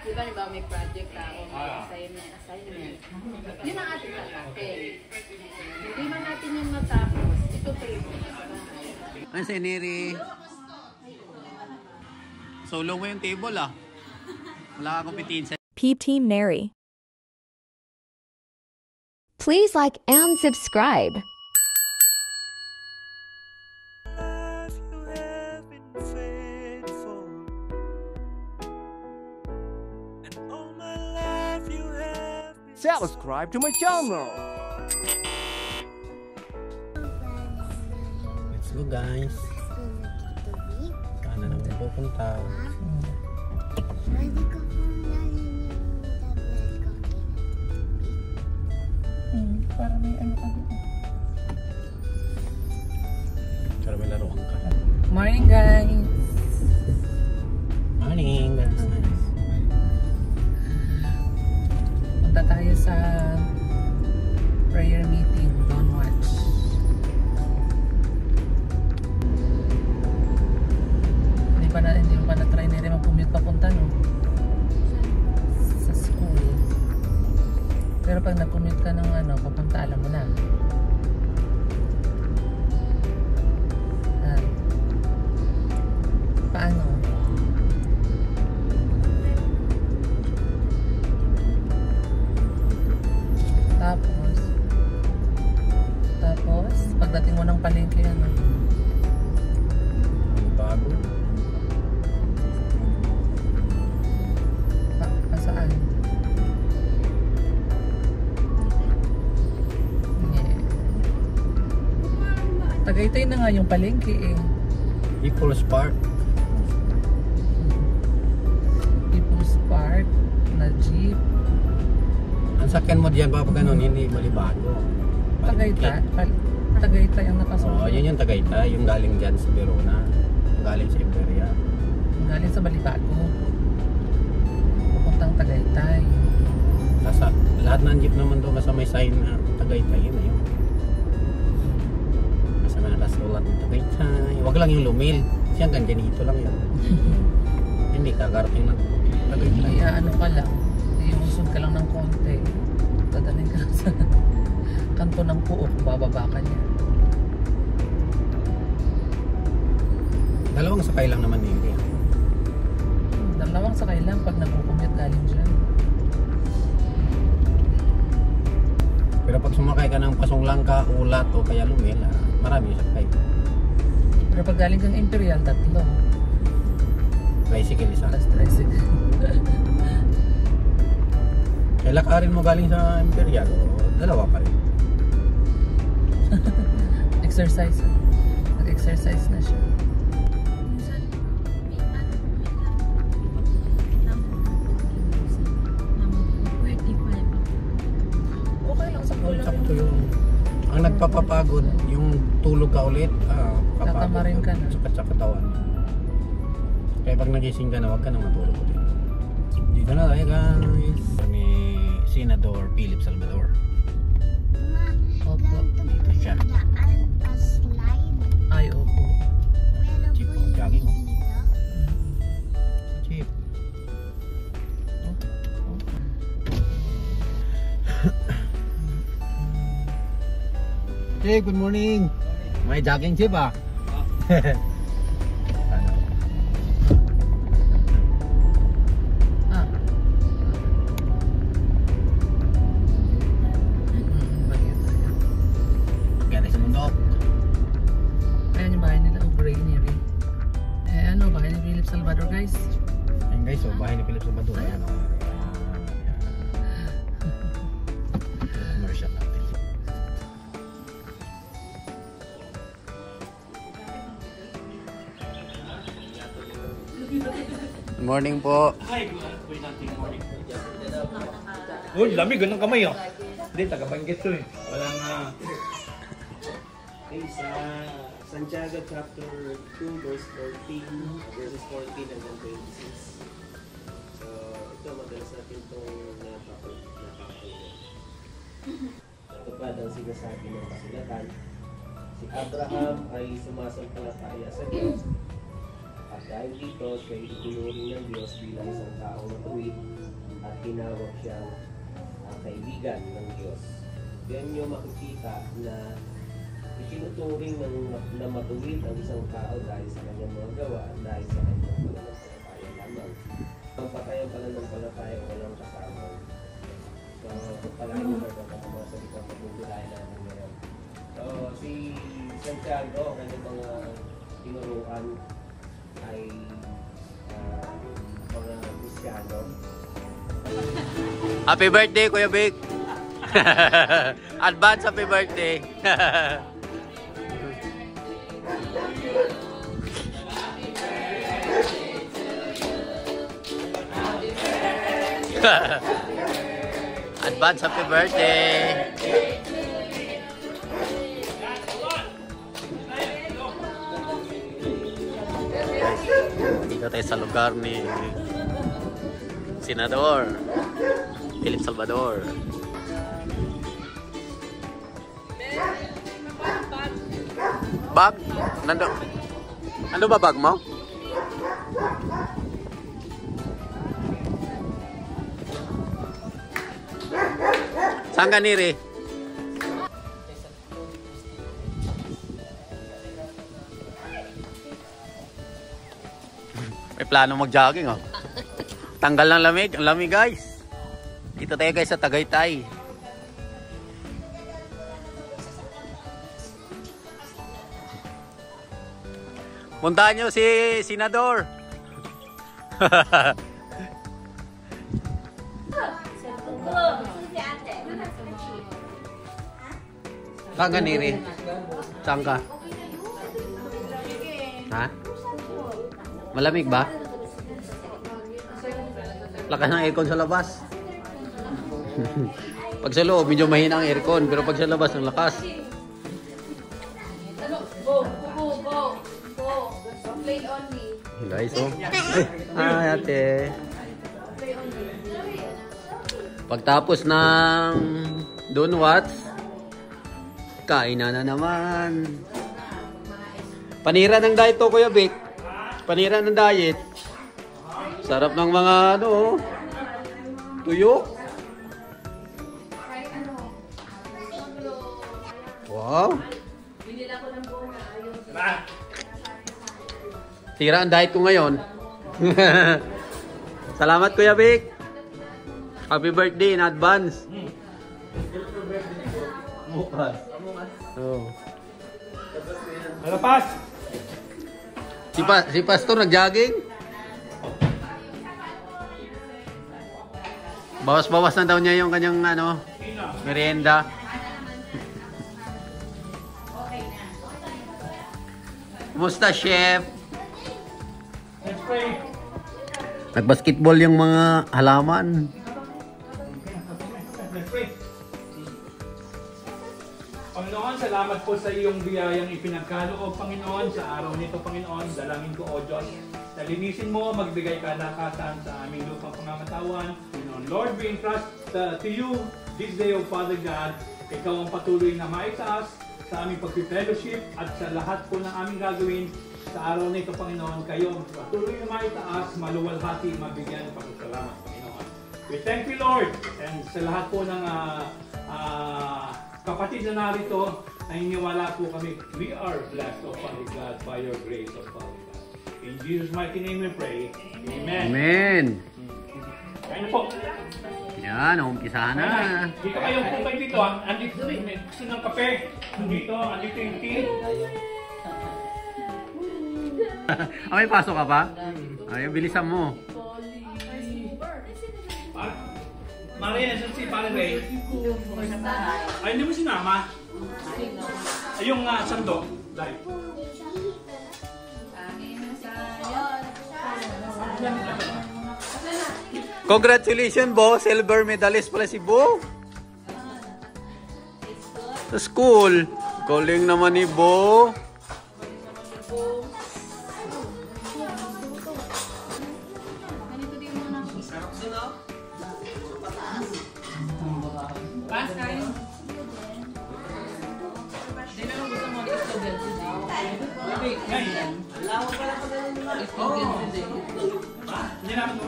Di ba may project ako, may assignment. Yun ang ating kakatin. Hindi man natin yung matapos, ito pa yung Ano si Neri? Solo mo yung table ah. Wala ka kompetensya. P-Team Neri. Please like and subscribe. Subscribe to my channel. Let's go guys. Kanan naman pupunta. Pwede ko kung nalinin yung tablet ko. para may ano ka dito. Para may laruan ka. Morning guys! Morning guys. Punta tayo sa prayer meeting. Don't watch. Hindi pa na-try na rin mag-commute papunta, no? Sa school. Pero pag nag-commute ka ng ano, papunta, alam mo na. Paano? Tapos, pagdating mo ng palengke, ano? Bago. Saan? Yeah. Tagaytay na nga yung palengke eh. Equals Park. People's Park na jeep. Ang sakyan mo diyan pa pag ganun, hindi Malibago. Tagaytay ang nakasunod. Oo, yun yung Tagaytay, yung galing dyan sa Verona, yung galing sa Imperia. Galing sa Malibago. Papuntang Tagaytay. Kasi lahat ng jeep naman doon basta may sign na Tagaytay, yun na yun. Basta may nakasulat ng Tagaytay. Huwag lang yung Lumil, kasi hanggang ganito lang yun. Hindi kakarating ng Tagaytay. Kaya ano ka lang, iusod ka lang ng konti. Dadaling ka sa kanto ng Puok, bababa ka niya. Dalawang sakay lang naman hindi. Dalawang sakay lang pag nagkukumit galing dyan. Pero pag sumakay ka ng Pasunglangka, Ulat o kaya Lumil, marami sakay. Pero pag galing kang Imperial, 3. Tricycle isa. Plus tricycle. Kaya lakarin mo galing sa Imperial, dalawa pa rin. Exercise. Nag-exercise na siya. Okay lang sa kulang. Sakto yun. Ang nagpapapagod, yung tulog ka ulit, Tatamarin ka na. Sa katawan. Kaya pag nagising ka na, huwag ka na matulog ulit. Dito na tayo guys. Ni Senador Philip Salvador. Opo. Dito siya. Ay, opo. Jeep po, jogging mo. Jeep. Hey, good morning. May jogging jeep ah. Ganda sa bundok. Ayan yung bahay nila, Greenery. Eh ano, bahay ni Philip Salvador guys. Ayan guys, so bahay ni Philip Salvador. Ayan o. Commercial natin. Good morning po. Hi, good morning. Uy, lamig, ganun kamay oh. Hindi, taga-Banggit to eh. Walang Sa Santiago chapter 2 verse 14 verses 14 hanggang 26. So, ito madalas natin itong napakaulit. Natupad ang sinasabi ng kasulatan. Si Abraham ay sumasampalataya sa Diyos at At dahil dito, siya itinuring ng Diyos bilang isang taong matuwid at tinawag siyang kaibigan ng Diyos. Diyan nyo makikita na itinuturing na matuwid ang isang tao dahil sa kanyang mga gawa at dahil sa kanyang pananampalataya lamang. Ang patayang pananampalataya walang kasama. So, pagpalain mo ba ito mga salitang pagbubuhayan natin ngayon. So, si Santiago, kanyang mga tinuruan ay mga Kristyano. Happy birthday, Kuya Vic! Advance happy birthday! Advance happy birthday! Dito tayo sa lugar ni Senador Philip Salvador. Bag? Nando ba bag mo? Saan ka niri? May plano mag-jogging oh. Tanggal ng lamig. Ang lamig guys. Dito tayo guys sa Tagaytay. Puntahan nyo si Senador. Saan ka niri? Saan ka? Ha? Malamig ba? Lakas ng aircon sa labas. Pag sa loob, medyo mahina ang aircon. Pero pag sa labas, ang lakas. Guys, oh. Hi, ate. Pagtapos ng donuts, kainan na naman. Panira ng diet to, Kuya Vic. Panira ng diet. Sarap ng mga ano, tuyo. Wow. Tira ang diet ko ngayon. Salamat Kuya Vic. Happy birthday in advance. Oh. Malapas! Si Pastor nag-jogging? Bawas-bawas na daw niya yung kanyang ano, merienda. Kumusta, chef? Nag-basketball yung mga halaman. Panginoon, salamat po sa iyong biyayang ipinagkaloob, Panginoon, sa araw nito, Panginoon. Dalangin ko, O Diyos, na linisin mo, magbigay kalakasan sa aming lupang pangamatawan. Panginoon, Lord, we entrust to you this day, O Father God. Ikaw ang patuloy na maitaas sa aming pag-fellowship at sa lahat po ng aming gagawin sa araw nito, Panginoon. Kayo ang patuloy na maitaas, maluwalhati, mabigyan ng pagkasalamat, Panginoon. We thank you, Lord, and sa lahat po ng kapatid na narito, naniniwala po kami, we are blessed, O Father God, by your grace, O Father God. In Jesus' mighty name we pray. Amen. Amen. Kaya na po. Yan, umpisahan na. Dito kayo po kayo dito. Andito, gusto ng kape. Andito yung tea. May pasok ka pa? Ay, bilisan mo. Maria, nasan si Pare Ray? Ay, hindi mo sinama? Ay, yung sandok. Dahil. Congratulations, Bo. Silver medalist pala si Bo. Sa school. Galing naman ni Bo.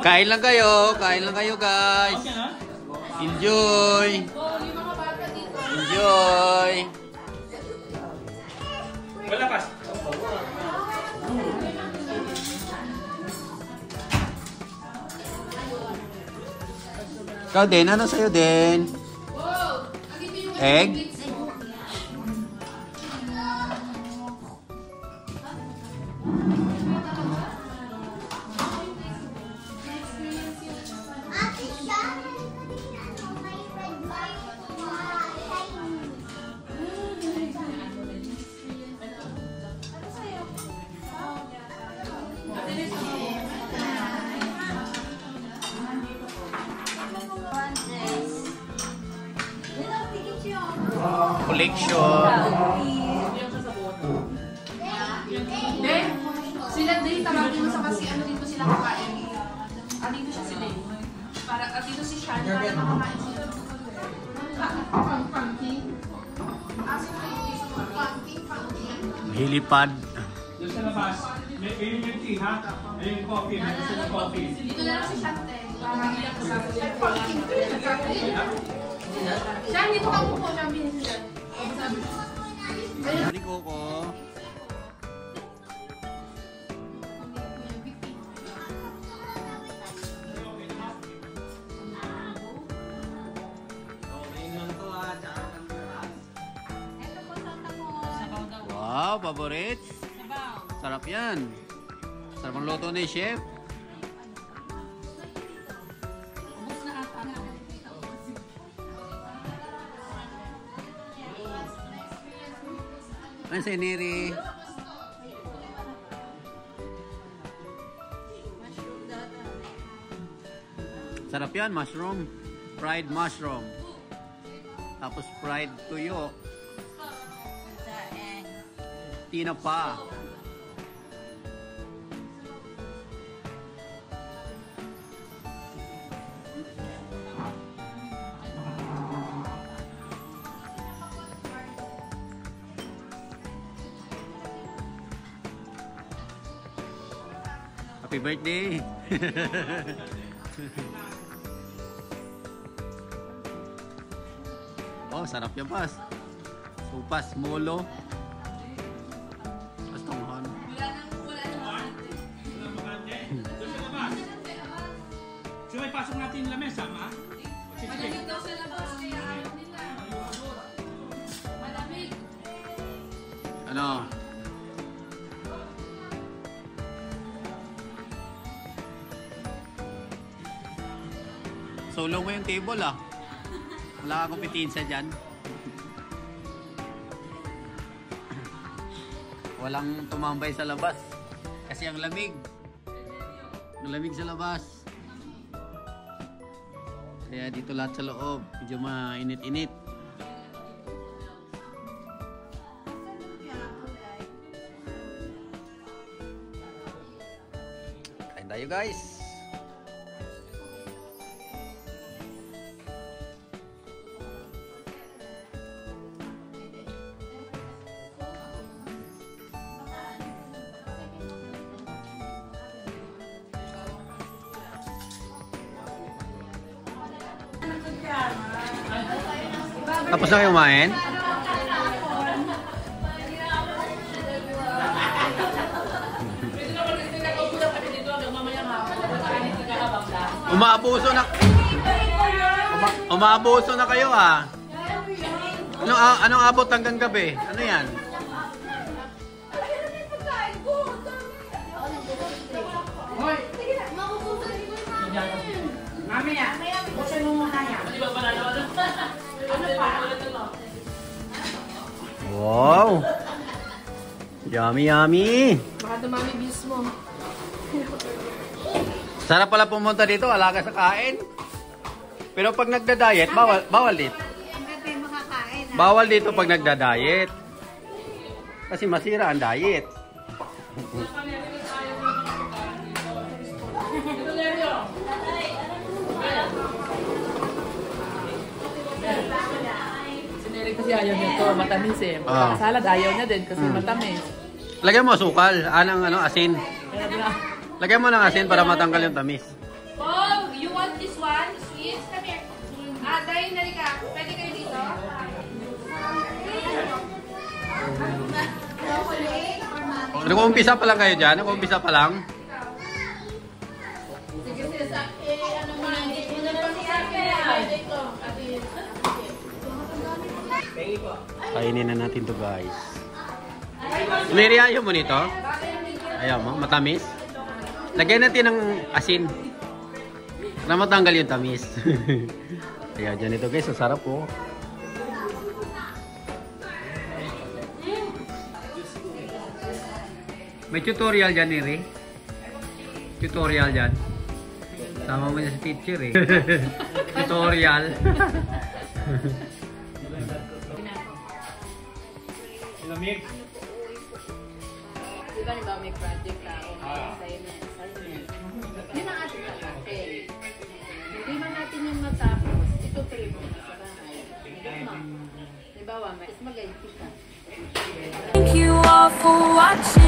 Kain lang kayo guys. Okay na? Enjoy. Enjoy. Wala pas. Ikaw din, ano sa'yo din? Egg? Ate siya, may red wine Collection. Then, sila din, tawagin mo sa kasi ano dito sila kakain. Dito siya sila. Para, dito si Sean, para makakain sila. Pumpkin. Hilipad. Doon sa labas. Ayun yung tea, ha? Ayun yung coffee. May gusto ng coffee. Dito na lang si Sean, para iyak sa Sean, dito ka mo po, Sean, binigyan. Ano Coco? Wow, paborit. Sarap yan. Sarap ang luto ni Chef. Ano si Neri? Sarap yan, mushroom. Fried mushroom. Tapos fried tuyo. Tinapa. Happy birthday! Oh, sarap yan, pas. Supas, molo. Basta mahal. So may pasok natin yung lamesa, ma? Sige. Malamig daw sa labas, kaya ayaw nila. Malamig. Ano? Solo mo yung table ah. Wala kang kompetensya dyan. Walang tumambay sa labas. Kasi ang lamig. Ang lamig sa labas. Kaya dito lahat sa loob. Medyo mainit-init. Kain tayo guys. Tapos na kayo kumain? Umaabuso na kayo ah. Anong abot hanggang gabi? Ano yan? Wow! Yummy, yummy! Baka dumami views mo. Sarap pala pumunta dito, alaga sa kain. Pero pag nagda-diet, bawal dito. Bawal dito pag nagda-diet. Kasi masira ang diet. Kasi ayaw niya ito, matamis eh. Salad ayaw niya din kasi matamis. Lagyan mo sukal, asin. Lagyan mo ng asin para matanggal yung tamis. Oh, you want this one? Sweet? Come here. Day, nalika. Pwede kayo dito? Nag-uumpisa pa lang kayo dyan? Nag-uumpisa pa lang? Kainin na natin to guys. Mary, ayaw mo nito? Ayaw mo? Matamis? Lagyan natin ng asin. Para matanggal yung tamis. Ayan, dyan ito guys. Sarap po. May tutorial dyan, Mary. Tutorial dyan. Sama mo niya sa teacher eh. Tutorial. Lamig. Di ba may project ako, may assignment. Yun ang ating kakate. Hindi man natin yung matapos, ito pray mo na sa bahay. Diba, may mas maganti ka. Thank you all for watching.